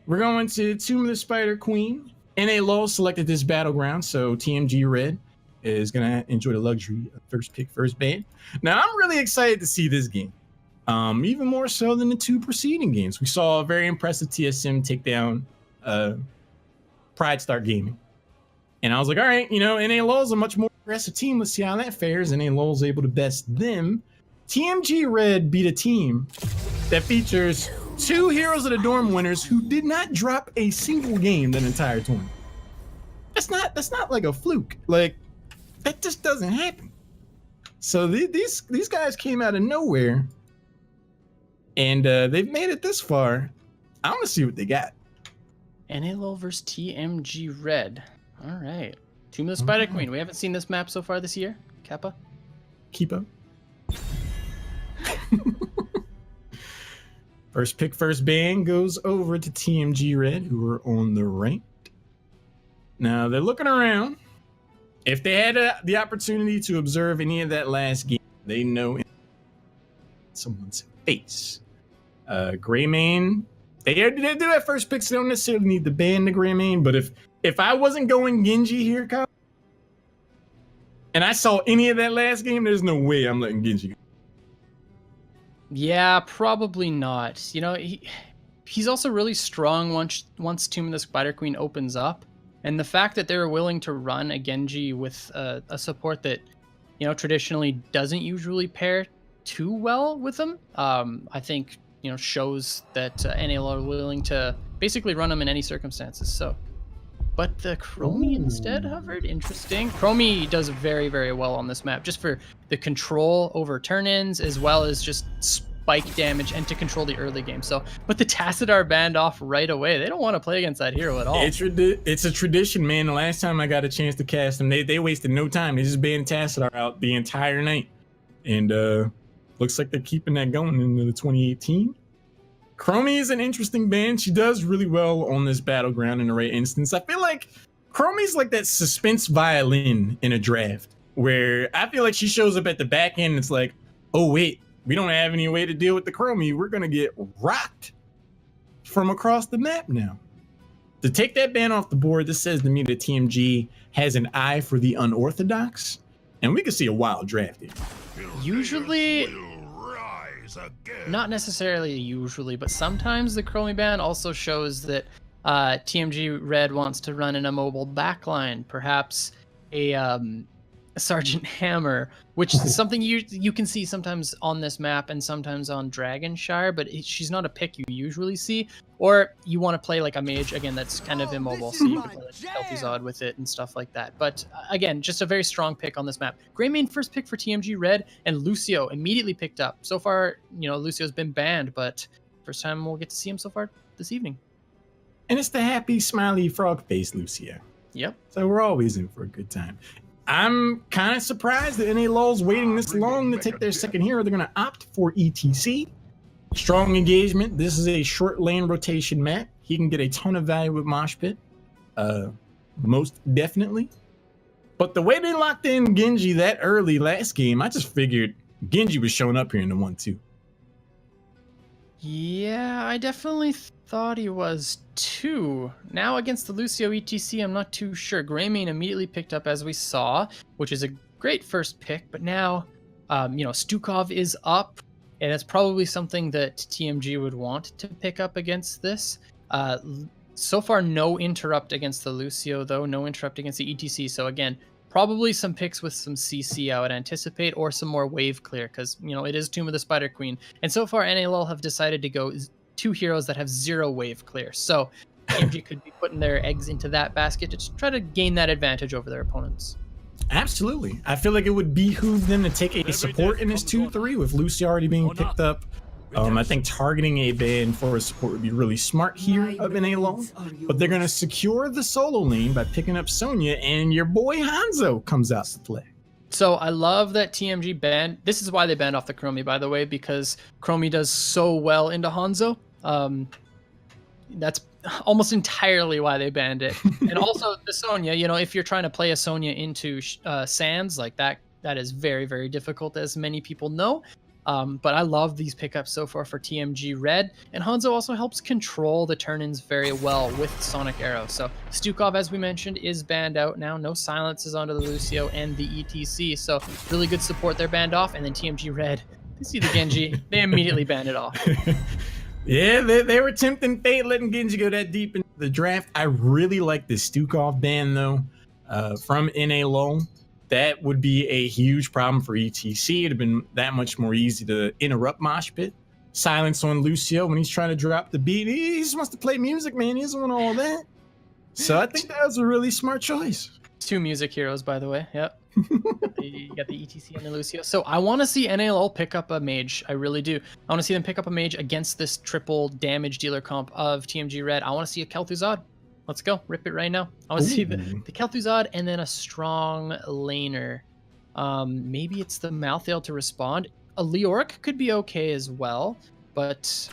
we're going to Tomb of the Spider Queen. NA LUL selected this battleground, so TMG Red is going to enjoy the luxury of first pick, first ban. Now, I'm really excited to see this game, even more so than the two preceding games. We saw a very impressive TSM take down Pride Start Gaming. And I was like, all right, you know, NA LUL is a much more aggressive team. Let's see how that fares. NA LUL is able to best them. TMG Red beat a team that features 2 Heroes of the Dorm winners who did not drop a single game that entire tournament. That's not like a fluke. Like, that just doesn't happen. So these guys came out of nowhere, and they've made it this far. I want to see what they got. NA LUL versus TMG Red. All right. Tomb of the Spider Queen. We haven't seen this map so far this year. Kappa? Pipo. First pick, first ban goes over to TMG Red, who are on the right. Now, they're looking around. If they had the opportunity to observe any of that last game, they know someone's face. Greymane, they do that first pick, so they don't necessarily need to ban the Greymane, but if I wasn't going Genji here, Kyle, and I saw any of that last game, there's no way I'm letting Genji go. Yeah, probably not. You know, he's also really strong once Tomb of the Spider Queen opens up. And the fact that they're willing to run a Genji with a support that, you know, traditionally doesn't usually pair too well with them, I think, you know, shows that NAL are willing to basically run them in any circumstances. So, but the Chromie instead hovered. Interesting. Chromie does very, very well on this map, just for the control over turn-ins, as well as just spike damage and to control the early game. So, but the Tassadar banned off right away. They don't want to play against that hero at all. It's a tradition, man. The last time I got a chance to cast them, they wasted no time. They just banned Tassadar out the entire night. And looks like they're keeping that going into the 2018. Chromie is an interesting ban. She does really well on this battleground in the right instance. I feel like Chromie's like that suspense violin in a draft, where I feel like she shows up at the back end and it's like, oh wait, we don't have any way to deal with the Chromie. We're gonna get rocked from across the map now. To take that ban off the board, this says to me that TMG has an eye for the unorthodox, and we could see a wild draft here. Usually, not necessarily usually, but sometimes the Chromie ban also shows that TMG Red wants to run in a mobile backline, perhaps a Sergeant Hammer, which is something you can see sometimes on this map and sometimes on Dragonshire, but she's not a pick you usually see. Or you want to play like a mage, again, that's kind of immobile, so you can play like Stealthy Zod with it and stuff like that. But again, just a very strong pick on this map. Greymane first pick for TMG Red, and Lucio immediately picked up. So far, you know, Lucio's been banned, but first time we'll get to see him so far this evening. And it's the happy, smiley, frog-faced Lucio. Yep. So we're always in for a good time. I'm kind of surprised that NA LUL's waiting this long to take their second hero. They're going to opt for ETC. Strong engagement. This is a short lane rotation map. He can get a ton of value with Mosh Pit. Most definitely. But the way they locked in Genji that early last game, I just figured Genji was showing up here in the 1-2. Yeah, I definitely thought he was too. Now against the Lucio ETC, I'm not too sure. Greymane immediately picked up, as we saw, which is a great first pick. But now, you know, Stukov is up, and it's probably something that TMG would want to pick up against this. So far, no interrupt against the Lucio, though. No interrupt against the ETC. So again, probably some picks with some CC I would anticipate, or some more wave clear, because, you know, it is Tomb of the Spider Queen. And so far, NALL have decided to go 2 heroes that have 0 wave clear. So TMG could be putting their eggs into that basket to try to gain that advantage over their opponents. Absolutely. I feel like it would behoove them to take a support in this 2-3 with Lucy already being picked up. I think targeting a ban for a support would be really smart here of NALL. But they're going to secure the solo lane by picking up Sonya, and your boy Hanzo comes out to play. So I love that TMG banned. This is why they banned off the Chromie, by the way, because Chromie does so well into Hanzo. That's almost entirely why they banned it. And also the Sonya, you know, if you're trying to play a Sonya into Sands, like that is very, very difficult, as many people know. But I love these pickups so far for TMG Red, and Hanzo also helps control the turn-ins very well with Sonic Arrow. So Stukov, as we mentioned, is banned out now. No silences onto the Lucio and the ETC, so really good support there banned off. And then TMG Red, they see the Genji, they immediately banned it off. Yeah, they were tempting fate, letting Genji go that deep into the draft. I really like the Stukov ban, though, from NA LUL. That would be a huge problem for ETC. It'd have been that much more easy to interrupt Mosh Pit. Silence on Lucio when he's trying to drop the beat. He just wants to play music, man. He doesn't want all that. So I think that was a really smart choice. 2 music heroes, by the way. Yep. You got the ETC and the Lucio. So I want to see NALL pick up a mage. I really do. I want to see them pick up a mage against this triple damage dealer comp of TMG Red. I want to see a Kel'Thuzad. Let's go. Rip it right now. I want to see the Kel'Thuzad and then a strong laner. Maybe it's the Malthael to respond. A Leoric could be okay as well, but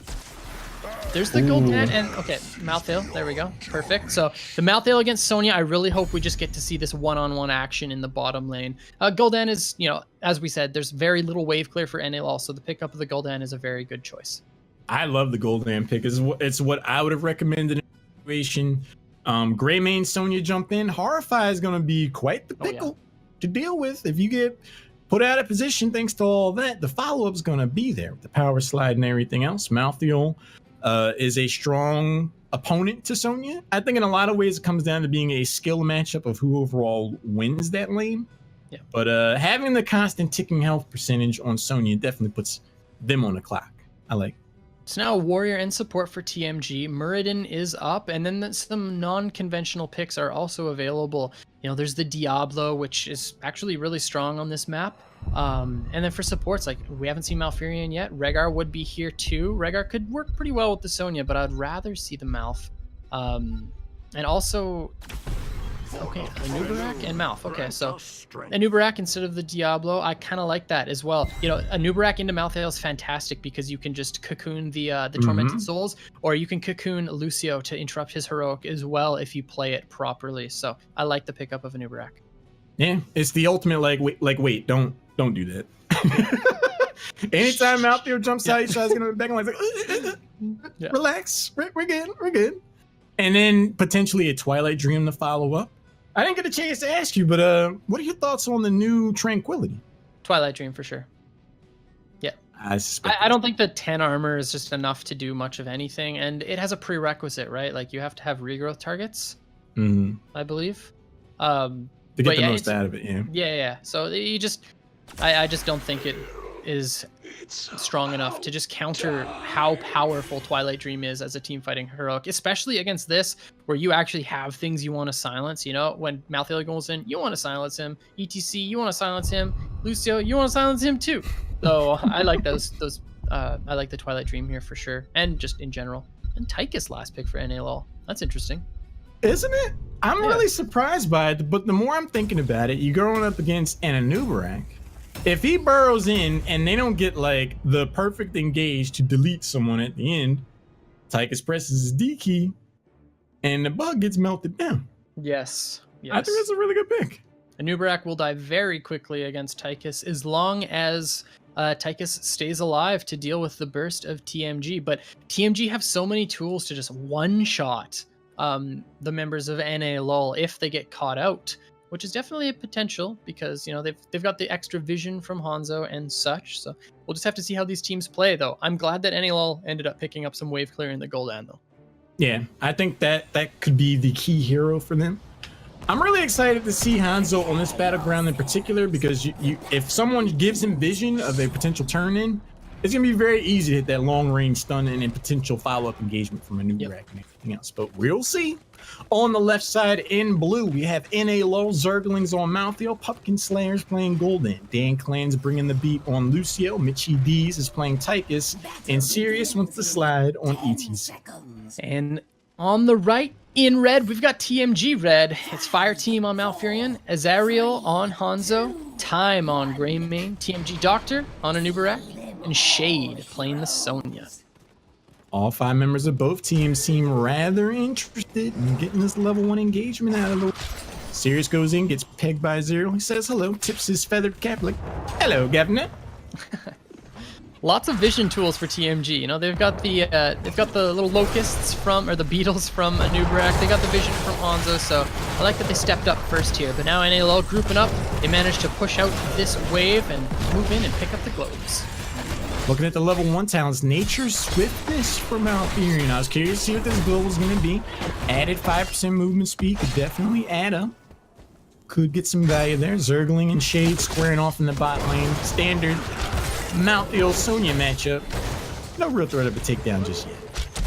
there's the Gul'dan and okay, Malthael. There we go. Perfect. So the Malthael against Sonya, I really hope we just get to see this one-on-one action in the bottom lane. Gul'dan is, you know, as we said, there's very little wave clear for NALL, so the pickup of the Gul'dan is a very good choice. I love the Gul'dan pick. It's what I would have recommended in a situation. Gray main Sonya jump in. Horrify is going to be quite the pickle to deal with. If you get put out of position thanks to all that, the follow-up is going to be there with the power slide and everything else. Malthael is a strong opponent to Sonya. I think in a lot of ways it comes down to being a skill matchup of who overall wins that lane. Yeah. But having the constant ticking health percentage on Sonya definitely puts them on the clock. I like it. So now warrior and support for TMG. Muradin is up, and then some non-conventional picks are also available. You know, there's the Diablo, which is actually really strong on this map. And then for supports, like we haven't seen Malfurion yet. Rehgar would be here too. Rehgar could work pretty well with the Sonya, but I'd rather see the Malf. And also, okay, Anubarak and Malf. Okay, so Anubarak instead of the Diablo, I kind of like that as well. You know, Anubarak into Malthael is fantastic because you can just cocoon the Tormented Souls, or you can cocoon Lucio to interrupt his heroic as well if you play it properly. So I like the pickup of Anubarak. Yeah, it's the ultimate wait, don't do that. Anytime Malthael jumps out, he tries to get him back. I'm like, relax, we're good. And then potentially a Twilight Dream to follow up. I didn't get a chance to ask you, but what are your thoughts on the new Tranquility? Twilight Dream for sure. Yeah. I don't think the 10 armor is just enough to do much of anything, and it has a prerequisite, right? Like you have to have regrowth targets, I believe. To get the most out of it, yeah. Yeah. So you just, I just don't think it is strong enough to just counter how powerful Twilight Dream is as a team fighting heroic, especially against this where you actually have things you want to silence. You know, when Malthael goes in, you want to silence him. ETC, you want to silence him. Lucio, you want to silence him too. So I like those. I like the Twilight Dream here for sure, and just in general. And Tychus last pick for NALL. That's interesting, isn't it? I'm really surprised by it, but the more I'm thinking about it, you're going up against an Anubarak. If he burrows in and they don't get like the perfect engage to delete someone at the end, Tychus presses his D key and the bug gets melted down. Yes. I think that's a really good pick. Anubarak will die very quickly against Tychus as long as Tychus stays alive to deal with the burst of TMG. But TMG have so many tools to just one-shot the members of NALL if they get caught out, which is definitely a potential because, you know, they've got the extra vision from Hanzo and such. So we'll just have to see how these teams play, though. I'm glad that NALL ended up picking up some wave clearing the Gul'dan, though. Yeah, I think that could be the key hero for them. I'm really excited to see Hanzo on this battleground in particular because if someone gives him vision of a potential turn in, it's going to be very easy to hit that long range stun and a potential follow-up engagement from a new rack and everything else. But we'll see. On the left side in blue, we have NALL Zerglings on Malthael, Pumpkin Slayers playing Gul'dan, Dan Clan's bringing the beat on Lucio, Mitchie D's is playing Tychus, and Sirius wants to slide on ETC. And on the right in red, we've got TMG Red. It's Fire Team on Malfurion, Azariel on Hanzo, Time on Greymane, TMG Doctor on Anubarak, and Shade playing the Sonya. All 5 members of both teams seem rather interested in getting this level 1 engagement out of the way. Sirius goes in, gets pegged by Zero. He says hello, tips his feathered cap like, hello, Governor. Lots of vision tools for TMG. You know, they've got the little locusts from, or the beetles from Anubrak. They got the vision from Hanzo. So I like that they stepped up first here. But now NALL grouping up, they managed to push out this wave and move in and pick up the globes. Looking at the level 1 talents, Nature's Swiftness for Malfurion. I was curious to see what this build was going to be. Added 5% movement speed could definitely add up. Could get some value there. Zergling and Shade squaring off in the bot lane. Standard Malthael Sonya matchup. No real threat of a takedown just yet.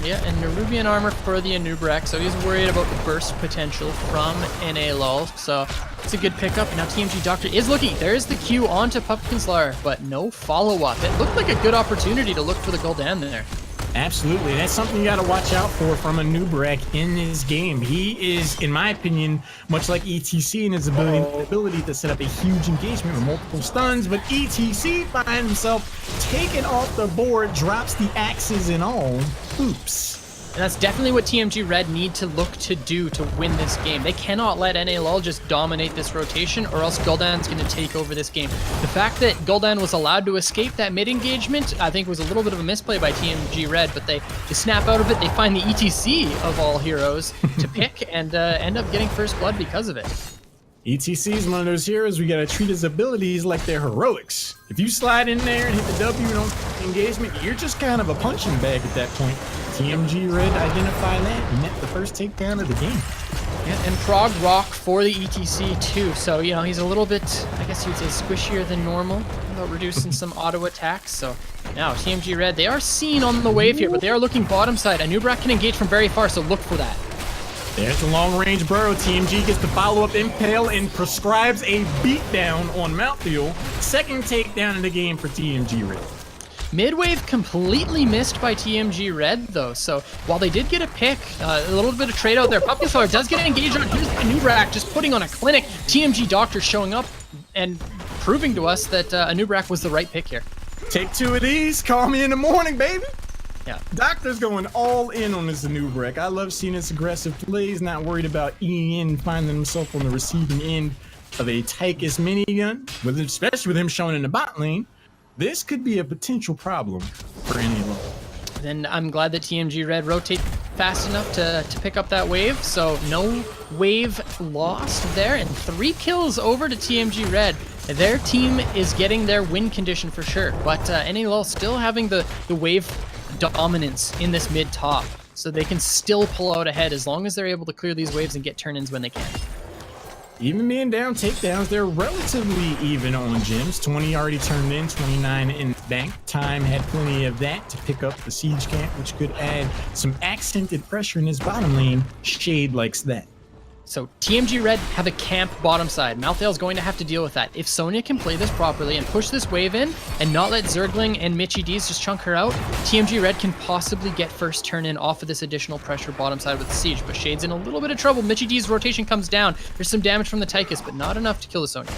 Yeah, and Nerubian armor for the Anubrak, so he's worried about the burst potential from NALL. So it's a good pickup. Now TMG Doctor is looking. There's the Q onto Pumpkin Slayer, but no follow-up. It looked like a good opportunity to look for the Gul'dan there. Absolutely. That's something you got to watch out for from Anubrak in this game. He is, in my opinion, much like ETC in his ability to set up a huge engagement with multiple stuns, but ETC finds himself taken off the board, drops the axes and all. Oops. And that's definitely what TMG Red need to look to do to win this game. They cannot let NALL just dominate this rotation, or else Gul'dan's going to take over this game. The fact that Gul'dan was allowed to escape that mid engagement, I think was a little bit of a misplay by TMG Red, but they snap out of it. They find the ETC of all heroes to pick and end up getting first blood because of it. ETC is one of those heroes we gotta treat his abilities like they're heroics. If you slide in there and hit the W and don't engagement, you're just kind of a punching bag at that point. TMG Red identified that and met the first takedown of the game. Yeah, and Prog Rock for the ETC too. So, you know, he's a little bit, I guess you'd say, squishier than normal, about reducing some auto attacks. So now TMG Red, they are seen on the wave here, but they are looking bottom side. Anubrak can engage from very far, so look for that. There's the long-range burrow. TMG gets the follow-up impale and prescribes a beatdown on Malthael. Second takedown in the game for TMG Red. Mid-wave completely missed by TMG Red, though. So while they did get a pick, a little bit of trade out there, Pumpkin Slayer does get engaged on. Here's Anubrak just putting on a clinic. TMG Doctor showing up and proving to us that Anubrak was the right pick here. Take 2 of these. Call me in the morning, baby. Yeah. Doctor's going all in on this Anubrak. I love seeing his aggressive plays, not worried about EN finding himself on the receiving end of a Tychus minigun, especially with him showing in the bot lane. This could be a potential problem for NALL. Then I'm glad that TMG Red rotate fast enough to pick up that wave. So no wave lost there, and 3 kills over to TMG Red. Their team is getting their win condition for sure, but NALL still having the wave dominance in this mid top, so they can still pull out ahead as long as they're able to clear these waves and get turn-ins when they can. Even being down takedowns, they're relatively even on gems. 20 already turned in, 29 in bank. Time had plenty of that to pick up the siege camp, which could add some accented pressure in his bottom lane. Shade likes that. So TMG Red have a camp bottom side. Malthael's going to have to deal with that. If Sonya can play this properly and push this wave in and not let Zergling and Mitchie D's just chunk her out, TMG Red can possibly get first turn in off of this additional pressure bottom side with the siege. But Shade's in a little bit of trouble. Mitchie D's rotation comes down. There's some damage from the Tychus, but not enough to kill the Sonya.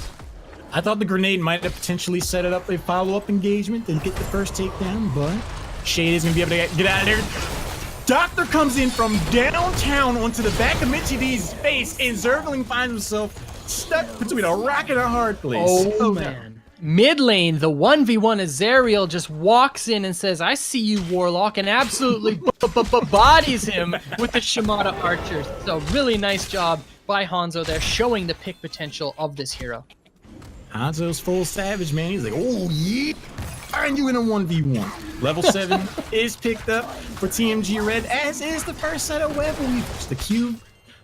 I thought the grenade might have potentially set it up a follow-up engagement and get the first takedown, but Shade is going to be able to get out of there. Doctor comes in from downtown onto the back of Mitchie D's face, and Zergling finds himself stuck between a rock and a hard place. Oh man. Mid lane, the 1v1 Azariel just walks in and says, I see you, Warlock, and absolutely bodies him with the Shimada Archers. So really nice job by Hanzo there, showing the pick potential of this hero. Hanzo's full savage, man. He's like, oh yeah, find you in a 1v1. Level 7 is picked up for TMG Red, as is the first set of web weavers. The Cube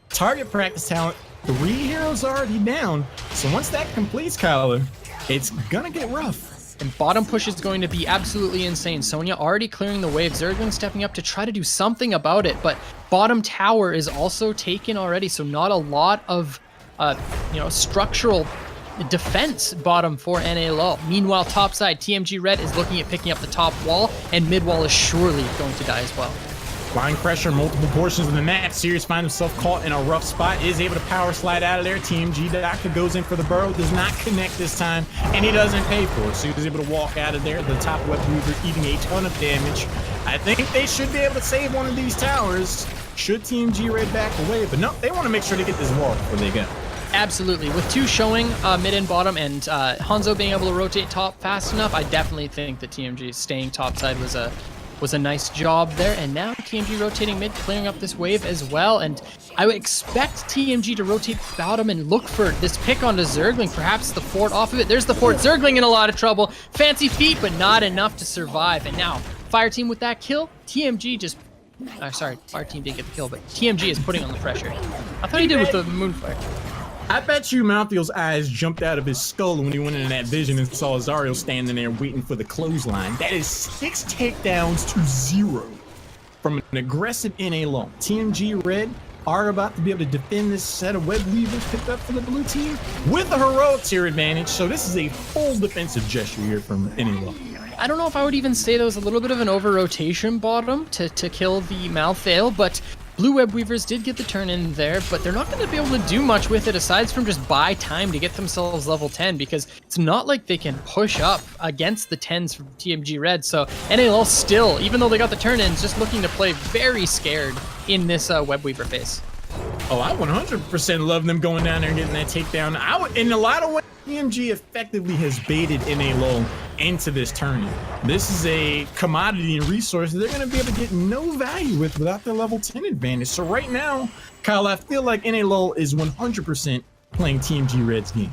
target practice talent, 3 heroes already down. So once that completes, Kyler, it's gonna get rough. And bottom push is going to be absolutely insane. Sonya already clearing the wave. Zergling stepping up to try to do something about it, but bottom tower is also taken already, so not a lot of structural defense bottom for NALL. Meanwhile, topside, TMG Red is looking at picking up the top wall, and mid wall is surely going to die as well. Applying pressure multiple portions of the map. Sirius finds himself caught in a rough spot, is able to power slide out of there. TMG Doctor goes in for the burrow, does not connect this time, and he doesn't pay for it. So he's able to walk out of there. The top web weaver eating a ton of damage. I think they should be able to save one of these towers should TMG Red back away, but no, they want to make sure they get this wall before they go. Absolutely. With 2 showing mid and bottom, and Hanzo being able to rotate top fast enough, I definitely think that TMG staying topside was a nice job there. And now TMG rotating mid, clearing up this wave as well. And I would expect TMG to rotate bottom and look for this pick onto Zergling, perhaps the fort off of it. There's the fort. Zergling in a lot of trouble. Fancy feet, but not enough to survive. And now Fire Team with that kill. TMG just... sorry, Fire Team did get the kill, but TMG is putting on the pressure. I thought he did with the Moonfire. I bet you Malthiel's eyes jumped out of his skull when he went into that vision and saw Zariel standing there waiting for the clothesline. That is 6 takedowns to 0 from an aggressive NA LUL. TMG Red are about to be able to defend this set of web weavers picked up for the blue team with a heroic tier advantage. So this is a full defensive gesture here from NA LUL. I don't know if I would even say that was a little bit of an over-rotation bottom to kill the Malthael, but blue web weavers did get the turn in there, but they're not going to be able to do much with it aside from just buy time to get themselves level 10, because it's not like they can push up against the 10s from TMG Red. So NAL still, even though they got the turn ins, just looking to play very scared in this web weaver phase. Oh, I 100% love them going down there and getting that takedown. In a lot of ways, TMG effectively has baited NA LUL into this tourney. This is a commodity and resource that they're going to be able to get no value with without their level 10 advantage. So right now, Kyle, I feel like NA LUL is 100% playing TMG Red's game.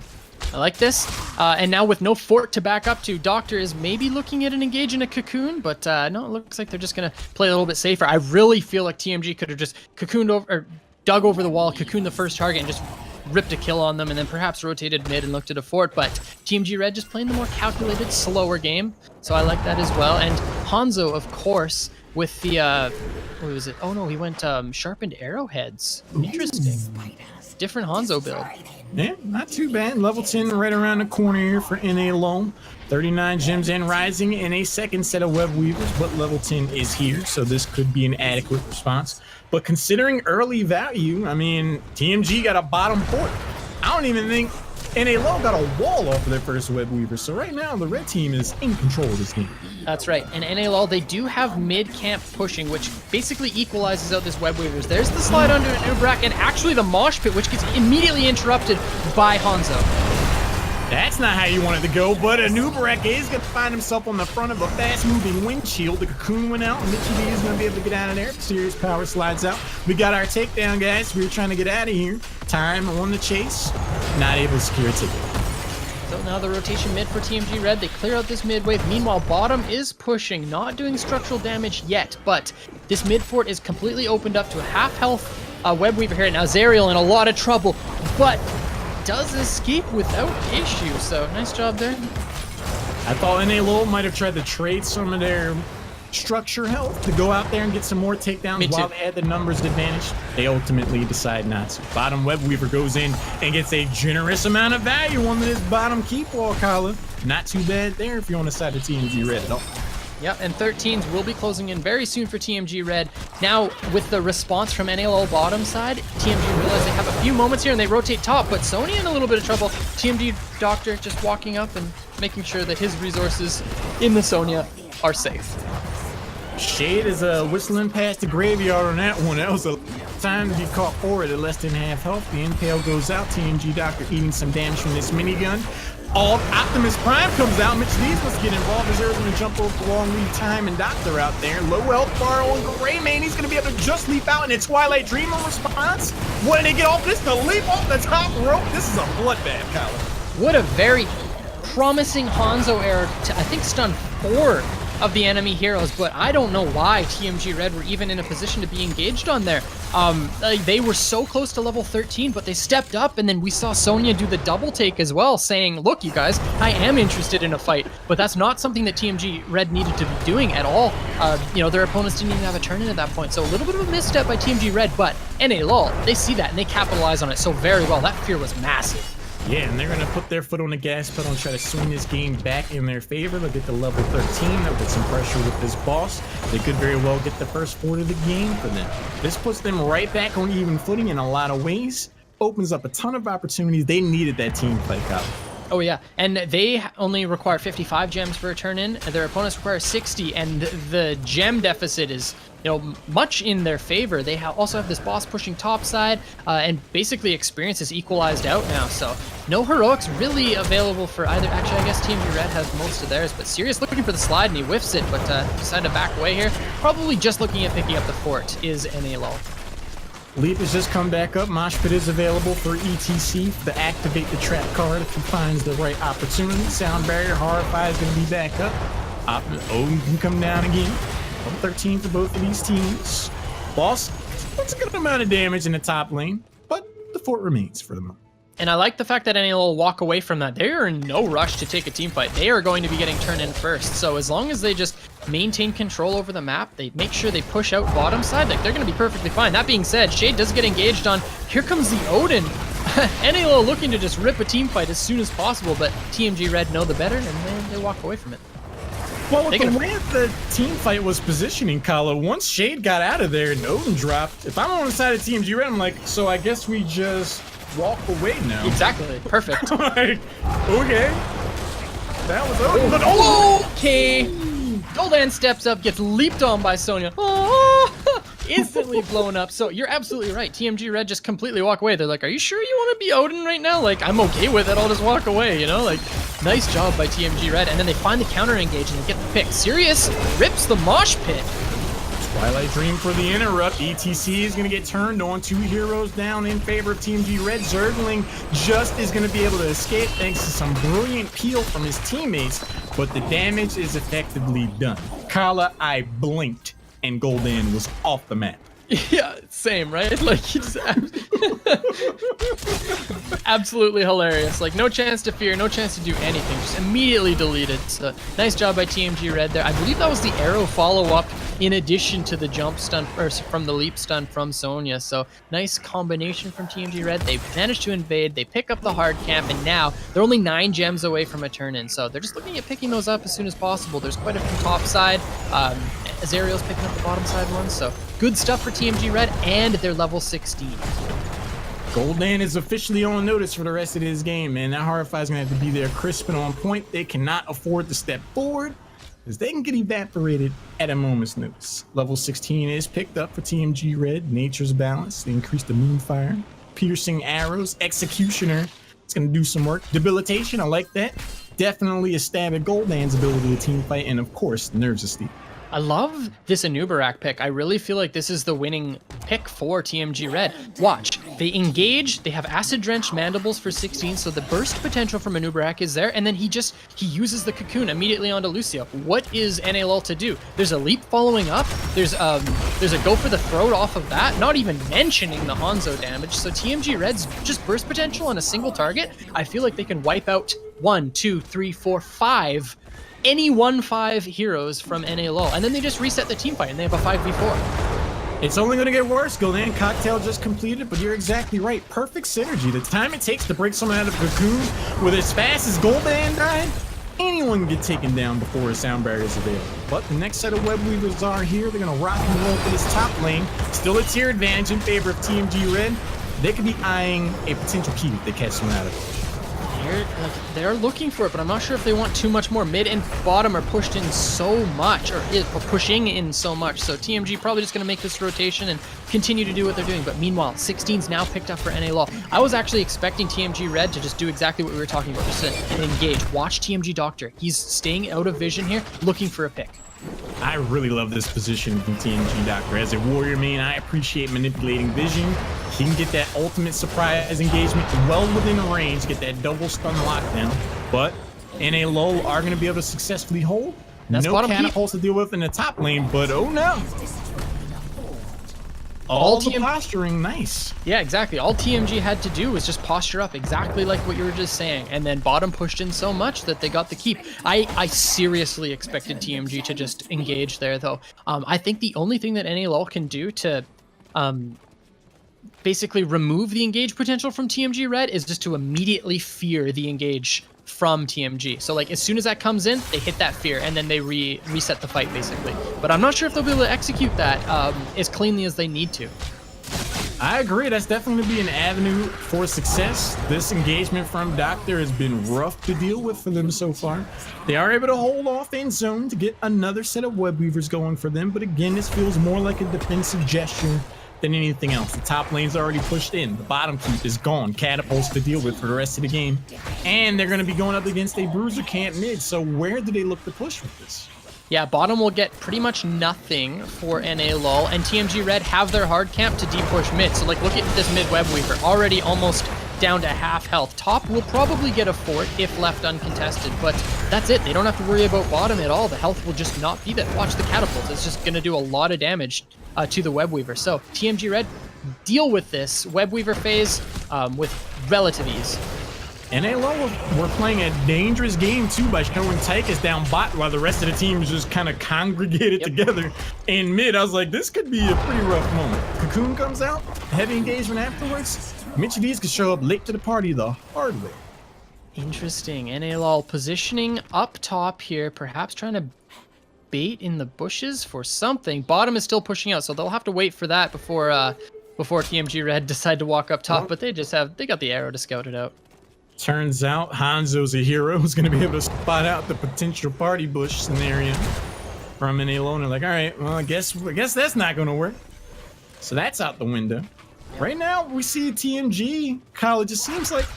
I like this. And now with no fort to back up to, Doctor is maybe looking at an engage in a cocoon, but no, it looks like they're just going to play a little bit safer. I really feel like TMG could have just cocooned over, or dug over the wall, cocooned the first target, and just ripped a kill on them, and then perhaps rotated mid and looked at a fort. But TMG Red just playing the more calculated, slower game, so I like that as well. And Hanzo, of course, with the what was it? Oh no, he went sharpened arrowheads. Interesting. Different Hanzo build. Yeah, not too bad. Level 10 right around the corner here for NA LUL. 39 gems and rising in a second set of web weavers, but level 10 is here, so this could be an adequate response. But considering early value, I mean, TMG got a bottom fort. I don't even think NA LUL got a wall off of their first web weaver. So right now, the red team is in control of this game. That's right. And NA LUL, they do have mid-camp pushing, which basically equalizes out this web weavers. There's the slide onto an Ubrak, and actually the mosh pit, which gets immediately interrupted by Hanzo. That's not how you want it to go, but Anubarak is going to find himself on the front of a fast-moving windshield. The cocoon went out, and Mitchie D is going to be able to get out of there. Serious power slides out. We got our takedown, guys. We were trying to get out of here. Time on the chase. Not able to secure a ticket. So now the rotation mid for TMG Red. They clear out this mid wave. Meanwhile, bottom is pushing, not doing structural damage yet, but this mid fort is completely opened up to a half-health web weaver here. Now Zariel in a lot of trouble, but does escape without issue, so nice job there. I thought NA LUL might have tried to trade some of their structure health to go out there and get some more takedowns while they had the numbers advantage. They ultimately decide not to. Bottom web weaver goes in and gets a generous amount of value on this bottom keep wall, Colin. Not too bad there if you're on the side of TMG Red at all. Yep, and 13s will be closing in very soon for TMG Red. Now, with the response from NAL bottom side, TMG realize they have a few moments here and they rotate top, but Sony in a little bit of trouble. TMG Doctor just walking up and making sure that his resources in the Sonya are safe. Shade is whistling past the graveyard on that one. That was a time to be caught forward at less than half health. The impale goes out. TMG Doctor eating some damage from this minigun. All Optimus Prime comes out. Mitch Dees must get involved. Is going to jump over the long lead time and Doctor out there. Low health bar on Greymane. He's going to be able to just leap out in a Twilight Dreamer response. When they get off this, to leap off the top rope. This is a bloodbath, Colin. What a very promising Hanzo error to, I think, stun 4 of the enemy heroes, but I don't know why TMG Red were even in a position to be engaged on there. They were so close to level 13, but they stepped up, and then we saw Sonya do the double take as well, saying, look, you guys, I am interested in a fight, but that's not something that TMG Red needed to be doing at all. You know, their opponents didn't even have a turn-in at that point, so a little bit of a misstep by TMG Red, but NA LUL, they see that, and they capitalize on it so very well. That fear was massive. Yeah, and they're going to put their foot on the gas pedal and try to swing this game back in their favor. They'll get to level 13. They'll get some pressure with this boss. They could very well get the first fort of the game for them. This puts them right back on even footing in a lot of ways. Opens up a ton of opportunities. They needed that team fight, Kyle. Oh yeah, and they only require 55 gems for a turn-in. Their opponents require 60, and the gem deficit is much in their favor. They also have this boss pushing topside, and basically experience is equalized out now. So no heroics really available for either. Actually, I guess TMG Red has most of theirs, but Sirius looking for the slide and he whiffs it, but decided to back away here. Probably just looking at picking up the fort is NA/LUL. Leap has just come back up. Mosh Pit is available for ETC to activate the trap card if he finds the right opportunity. Sound barrier, HeroesHype is going to be back up. Odin can come down again. 13 for both of these teams. Boss, that's a good amount of damage in the top lane, but the fort remains for the moment. And I like the fact that NA/LUL will walk away from that. They are in no rush to take a team fight. They are going to be getting turned in first. So as long as they just maintain control over the map, they make sure they push out bottom side, like they're going to be perfectly fine. That being said, Shade does get engaged on. Here comes the Odin. NA/LUL looking to just rip a team fight as soon as possible, but TMG Red know the better, and then they walk away from it. Well, with the way the team fight was positioning, Kala, once Shade got out of there and Odin dropped, if I'm on the side of TMG Red, I'm like, so I guess we just walk away now. Exactly. Perfect. Like, okay. That was Odin. But okay. Goldan steps up, gets leaped on by Sonya. Oh, instantly blown up. So you're absolutely right. TMG Red just completely walk away. They're like, are you sure you want to be Odin right now? Like, I'm okay with it. I'll just walk away, you know? Like, nice job by TMG Red. And then they find the counter engage and they get the pick. Sirius rips the mosh pit. Twilight Dream for the interrupt. ETC is going to get turned on. 2 heroes down in favor of TMG Red. Zergling just is going to be able to escape thanks to some brilliant peel from his teammates, but the damage is effectively done. Kala, I blinked and Goldan was off the map. Yeah, same, right? Like, he's absolutely hilarious. Like, no chance to fear, no chance to do anything. Just immediately deleted. So, nice job by TMG Red there. I believe that was the arrow follow-up in addition to the jump stun, or from the leap stun from Sonya. So, nice combination from TMG Red. They managed to invade, they pick up the hard camp, and now they're only 9 gems away from a turn-in. So, they're just looking at picking those up as soon as possible. There's quite a few top side. Azariel's picking up the bottom side ones, so good stuff for TMG Red, and they're level 16. Goldan is officially on notice for the rest of this game, man. That HeroesHype is going to have to be there crisp and on point. They cannot afford to step forward, because they can get evaporated at a moment's notice. Level 16 is picked up for TMG Red. Nature's Balance. They increase the Moonfire. Piercing Arrows. Executioner. It's going to do some work. Debilitation. I like that. Definitely a stab at Goldan's ability to team fight, and of course, Nerves of Steel. I love this Anubarak pick. I really feel like this is the winning pick for TMG Red. Watch, they engage, they have acid drenched mandibles for 16, so the burst potential from Anubarak is there, and then he uses the cocoon immediately onto Lucio. What is NA/LUL to do? There's a leap following up, there's a go for the throat off of that, not even mentioning the Hanzo damage, so TMG Red's just burst potential on a single target. I feel like they can wipe out 1, 2, 3, 4, 5 any 1-5 heroes from NA/LUL, and then they just reset the team fight and they have a 5v4. It's only going to get worse. Goldan Cocktail just completed, but you're exactly right. Perfect synergy. The time it takes to break someone out of the cocoon with as fast as Goldan died, anyone can get taken down before a sound barrier is available. But the next set of web weavers are here. They're going to rock and roll for this top lane. Still a tier advantage in favor of TMG Red. They could be eyeing a potential keep if they catch someone out of it. They're looking for it, but I'm not sure if they want too much more. Mid and bottom are pushed in so much, or pushing in so much. So TMG probably just going to make this rotation and continue to do what they're doing. But meanwhile, 16's now picked up for NA/LUL. I was actually expecting TMG Red to just do exactly what we were talking about, just to engage. Watch TMG Doctor. He's staying out of vision here, looking for a pick. I really love this position from TMG Doctor. As a warrior main, I appreciate manipulating vision. He can get that ultimate surprise engagement well within range, get that double stun lockdown. But NA/LUL are going to be able to successfully hold. That's no catapults to deal with in the top lane, but oh no. All the posturing, nice. Yeah, exactly. All TMG had to do was just posture up exactly like what you were just saying. And then bottom pushed in so much that they got the keep. I seriously expected TMG to just engage there, though. I think the only thing that NA/LUL can do to basically remove the engage potential from TMG Red is just to immediately fear the engage from TMG. So like as soon as that comes in, they hit that fear and then they reset the fight basically. But I'm not sure if they'll be able to execute that as cleanly as they need to. I agree. That's definitely going to be an avenue for success. This engagement from Doctor has been rough to deal with for them so far. They are able to hold off in zone to get another set of web weavers going for them. But again, this feels more like a defensive gesture than anything else. The top lane's already pushed in. The bottom keep is gone. Catapults to deal with for the rest of the game. And they're going to be going up against a bruiser camp mid. So where do they look to push with this? Yeah, bottom will get pretty much nothing for NA LUL, and TMG Red have their hard camp to deep push mid. So like, look at this mid web weaver, already almost down to half health. Top will probably get a fort if left uncontested, but that's it. They don't have to worry about bottom at all. The health will just not be there. Watch the catapult. It's just going to do a lot of damage to the web weaver. So TMG Red deal with this web weaver phase with relative ease. And LUL were playing a dangerous game too by showing Tychus down bot while the rest of the team was just kind of congregated together in mid. I was like, this could be a pretty rough moment. Cocoon comes out, heavy engagement afterwards. Mitchie D's could show up late to the party the hard way. Interesting. NA LUL positioning up top here, perhaps trying to bait in the bushes for something. Bottom is still pushing out, so they'll have to wait for that before TMG Red decide to walk up top, but they got the arrow to scout it out. Turns out Hanzo's a hero who's going to be able to spot out the potential party bush scenario from NA LUL. They're like, all right, well, I guess that's not going to work. So that's out the window. Right now, we see TMG College. It seems like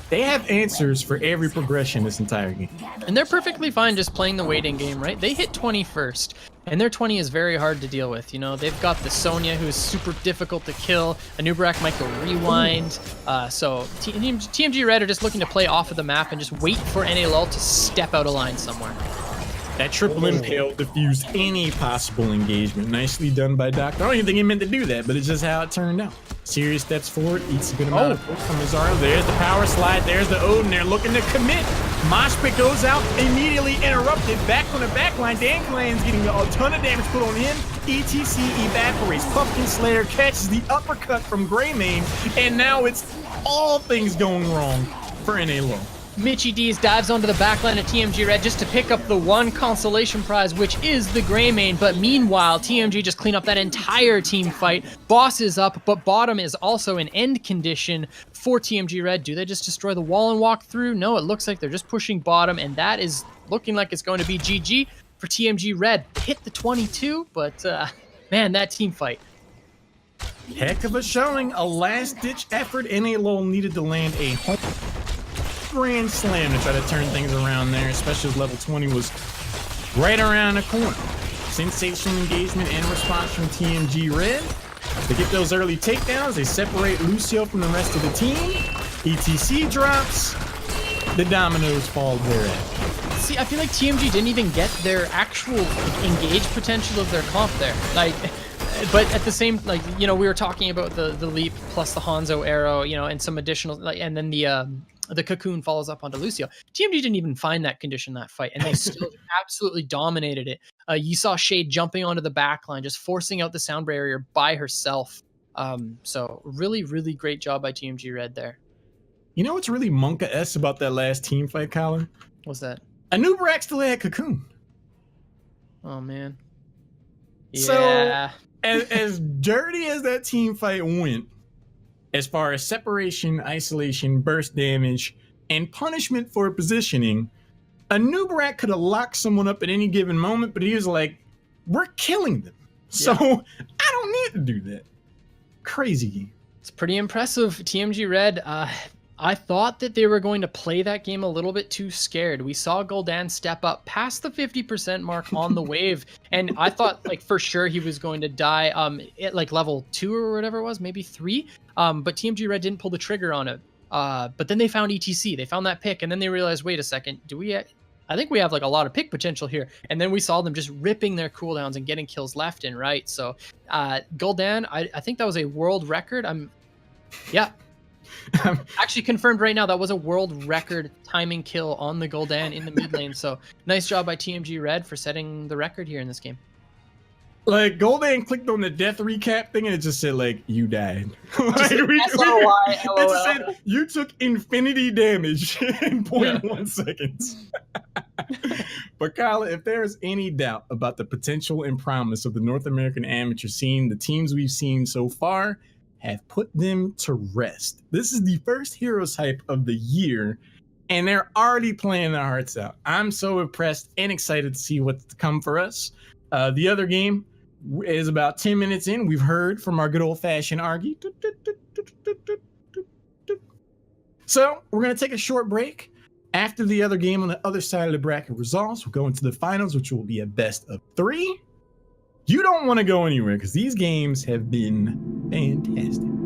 they have answers for every progression this entire game. And they're perfectly fine just playing the waiting game, right? They hit 20 first, and their 20 is very hard to deal with. You know, they've got the Sonya, who's super difficult to kill. Anubrak might go rewind. So TMG Red are just looking to play off of the map and just wait for NA LUL to step out of line somewhere. That triple impale diffused any possible engagement. Nicely done by Doctor. I don't even think he meant to do that, but it's just how it turned out. Sirius steps forward, eats a good amount of push from his arrow. There's the power slide. There's the Odin. They're looking to commit. Mosh pit goes out, immediately interrupted. Back on the back line. Dan Clan's getting a ton of damage put on him. ETC evaporates. Pumpkin Slayer catches the uppercut from Greymane, and now it's all things going wrong for NA LUL. Mitchie D's dives onto the backline of TMG Red just to pick up the one consolation prize, which is the Greymane. But meanwhile, TMG just clean up that entire team fight. Boss is up, but bottom is also in end condition for TMG Red. Do they just destroy the wall and walk through? No, it looks like they're just pushing bottom, and that is looking like it's going to be GG for TMG Red. Hit the 22, but man, that team fight. Heck of a showing. A last-ditch effort. NA LUL needed to land a home grand slam to try to turn things around there, especially as level 20 was right around the corner. Sensational engagement and response from TMG Red. They get those early takedowns. They separate Lucio from the rest of the team. ETC drops. The dominoes fall thereafter. See, I feel like TMG didn't even get their actual engage potential of their comp there. Like, but at the same, like, you know, we were talking about the leap plus the Hanzo arrow, you know, and some additional, like, and then the cocoon follows up onto Lucio. TMG didn't even find that condition that fight, and they still absolutely dominated it. You saw Shade jumping onto the back line, just forcing out the sound barrier by herself. So really, really great job by TMG Red there. You know what's really Monka-esque about that last team fight, Colin? What's that? Anubrak still had cocoon. Oh, man. Yeah. So, as dirty as that team fight went, as far as separation, isolation, burst damage, and punishment for positioning, Anubrak could have locked someone up at any given moment, but he was like, we're killing them. So I don't need to do that. Crazy game. It's pretty impressive. TMG Red, I thought that they were going to play that game a little bit too scared. We saw Gul'dan step up past the 50% mark on the wave, and I thought, like, for sure he was going to die at like level 2 or whatever it was, maybe 3. But TMG Red didn't pull the trigger on it. But then they found ETC. They found that pick, and then they realized, wait a second, I think we have like a lot of pick potential here. And then we saw them just ripping their cooldowns and getting kills left and right. So Gul'dan, I think that was a world record. Actually confirmed right now that was a world record timing kill on the Gul'dan in the mid lane. So nice job by TMG Red for setting the record here in this game. Like, Gul'dan clicked on the death recap thing and it just said, like, you died. Like, it just said, you took infinity damage in 0.1 seconds. But Kyle, if there's any doubt about the potential and promise of the North American amateur scene, the teams we've seen so far have put them to rest. This is the first Heroes Hype of the year, and they're already playing their hearts out. I'm so impressed and excited to see what's to come for us. The other game is about 10 minutes in. We've heard from our good old-fashioned Argy. So we're going to take a short break. After the other game on the other side of the bracket resolves, we'll go into the finals, which will be a best of 3. You don't want to go anywhere because these games have been fantastic.